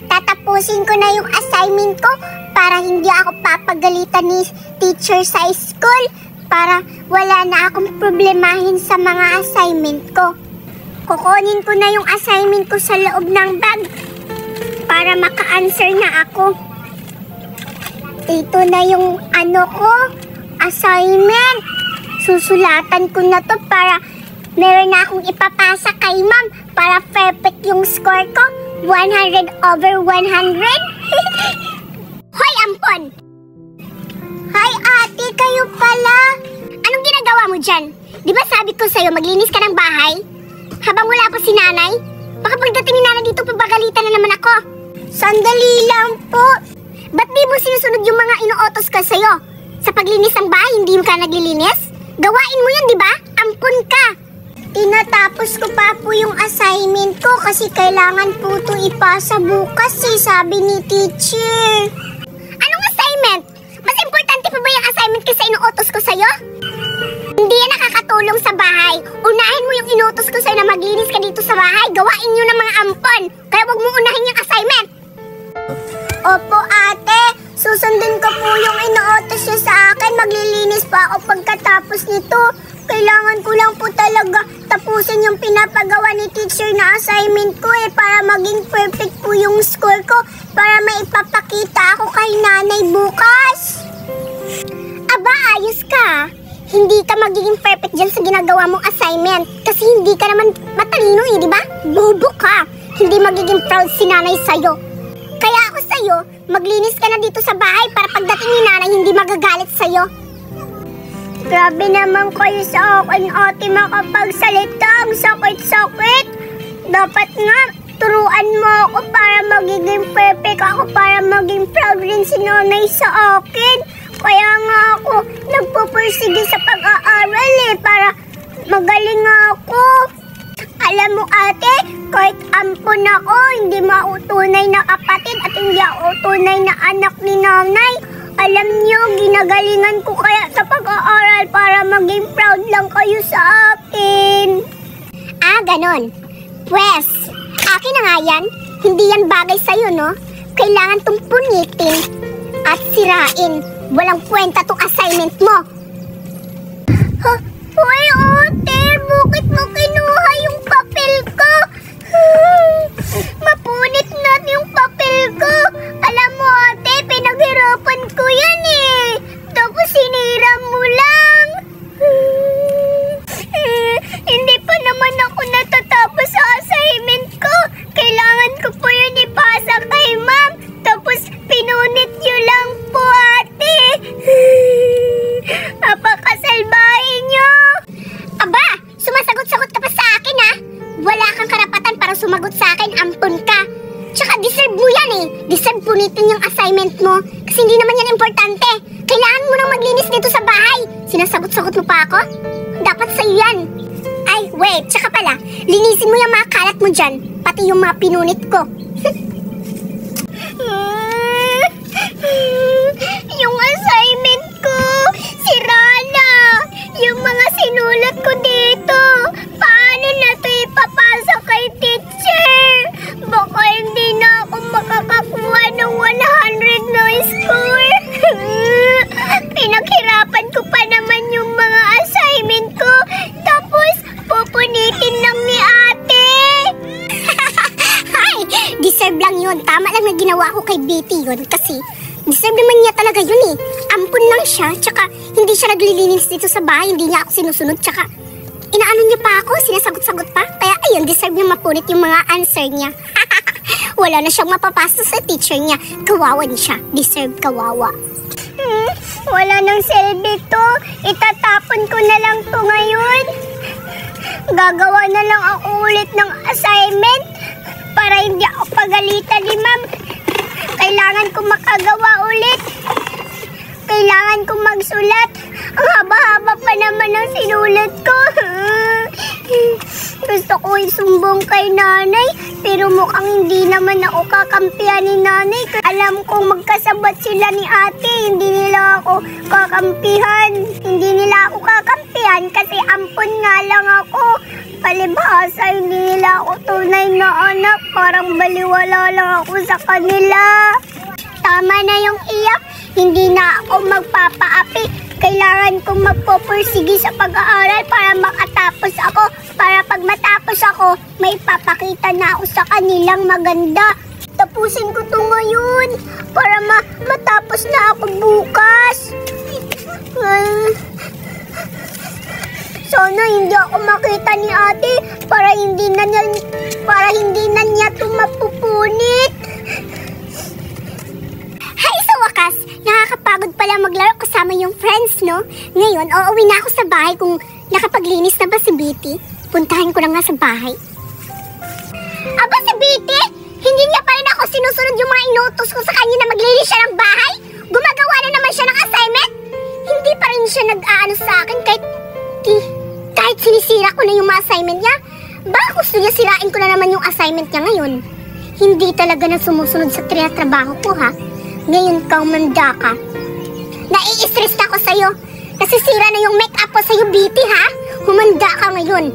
Tatapusin ko na yung assignment ko para hindi ako papagalitan ni teacher sa school. Para wala na akong problemahin sa mga assignment ko. Kukunin ko na yung assignment ko sa loob ng bag para maka-answer na ako. Ito na yung assignment. Susulatan ko na to para meron na akong ipapasa kay ma'am para perfect yung score ko. 100 over 100. Hoy, ampon! Hi, ate, kayo pala. Anong ginagawa mo dyan? Di ba sabi ko sa'yo maglinis ka ng bahay? Habang wala pa si nanay? Baka pagdating ni nanay dito, pabagalitan na naman ako. Sandali lang po. Ba't di mo sinusunod yung mga inuutos ka sa'yo? Sa paglinis ng bahay, hindi mo ka naglilinis? Gawain mo yun, di ba? Ampun ka. Tinatapos ko pa po yung assignment ko kasi kailangan po ito ipasa bukas sabi ni teacher. Anong assignment? Mas importante pa ba yung assignment kaysa inuutos ko sa'yo? Hindi yan nakakatulong sa bahay. Unahin mo yung inuutos ko sa'yo na maglinis ka dito sa bahay. Gawain nyo ng mga ampon. Kaya wag mo unahin yung assignment. Opo, ate. Susundin ko po yung inuutos niya sa akin. Maglilinis pa ako pagkatapos nito. Kailangan ko lang po talaga tapusin yung pinapagawa ni teacher na assignment ko para maging perfect po yung score ko para maipapakita ako kay nanay bukas. Aba, ayos ka. Hindi ka magiging perfect dyan sa ginagawa mong assignment kasi hindi ka naman matalino di ba? Bobo ka. Hindi magiging proud si nanay sa'yo. Kaya ako sa'yo, maglinis ka na dito sa bahay para pagdating ni nanay hindi magagalit sa'yo. Grabe naman kayo sa akin, ate, makapagsalita. Ang sakit-sakit. Dapat nga, turuan mo ako para magiging perfect ako, para maging proud rin si nanay sa akin. Kaya nga ako nagpupursige sa pag-aaral para magaling ako. Alam mo, ate, kahit ampon ako, hindi mautunay na kapatid at hindi ako tunay na anak ni nanay. Alam niyo, ginagalingan ko kaya sa pag-aaral para maging proud lang kayo sa akin. Ah, ganon. Pwes, akin na nga yan. Hindi yan bagay sa'yo, no? Kailangan tong punitin at sirain. Walang kwenta tong assignment mo. Hoy, ate, bakit mo kinuha yung papel ko? Mapunit na yung papel ko. Alam mo, ate, pinaghirapan ko yan Tapos sinira mo lang. Hindi pa naman ako natatapos sa assignment ko. Kailangan ko po yun ipasa kay ma'am. Tapos pinunit nyo lang po, ate. Apakasalbahin nyo. Aba, sumasagot-sagot ka pa sa akin Wala kang karapatan para sumagot sa akin, ampun ka. Tsaka deserve mo yan Deserve punitin yung assignment mo. Kasi hindi naman yan importante. Kailangan mo nang maglinis dito sa bahay. Sinasagot-sagot mo pa ako? Dapat sa'yo yan. Ay, wait, tsaka pala, linisin mo yung mga kalat mo dyan. Pati yung mga pinunit ko. Yung assignment ko, sira na. Yung mga sinulat ko dito, paano na ito ipapasa kay teacher? Baka hindi na ako makakakuha ng 100 na score. Pinaghirapan ko pa naman yung mga assignment ko. Tapos, pupunitin lang ni ate. Hay, deserve lang yun. Tama lang na ginawa ko kay Betty yun. Kasi, deserve naman niya talaga yun Ampun lang siya. Tsaka, hindi siya naglilinis dito sa bahay. Hindi niya ako sinusunod. Tsaka, inaano niya pa ako. Sinasagot-sagot pa. Kaya, ayun, deserve niya mapunit yung mga answer niya. Wala na siyang mapapasa sa teacher niya. Kawawa niya siya. Deserve kawawa. Wala nang silbi to. Itatapon ko na lang to ngayon. Gagawa na lang ako ulit ng assignment para hindi ako pagalitan ni ma'am. Kailangan ko makagawa ulit. Kailangan ko magsulat. Ang haba-haba pa naman ang sinulat ko. Gusto ko isumbong kay nanay, pero mukhang hindi naman ako kakampihan ni nanay. Alam kong magkasabat sila ni ate, hindi nila ako kakampihan. Hindi nila ako kakampihan kasi ampun nga lang ako. palibhasa, hindi nila ako tunay na anak. Parang baliwala lang ako sa kanila. Tama na yung iyak. Hindi na ako magpapaapi. Kailangan kong magpupursige sa pag-aaral para makatapos ako. Para pag matapos ako, may papakita na ako sa kanilang maganda. Tapusin ko to ngayon para matapos na ako bukas. Sana hindi ako makita ni ate para hindi na niya ito mapupunit. Hay, sa wakas, nakakapagod pala maglaro kasama yung friends, no? Ngayon, uuwi na ako sa bahay kung nakapaglinis na ba si Betty. Puntahan ko na nga sa bahay. Aba, si Betty? Hindi niya pa rin ako sinusunod yung mga inutos ko sa kanya na maglinis siya ng bahay? Gumagawa na naman siya ng assignment? Hindi pa rin siya nag-aano sa akin kahit sinisira ko na yung mga assignment niya. Baka gusto niya sirain ko na naman yung assignment niya ngayon. Hindi talaga na sumusunod sa trabaho ko, ha? Ngayon ka umanda ka. Nai-stress na ako sa'yo. Nasisira na yung make-up ko sa'yo, Betty, ha? Humanda ka ngayon.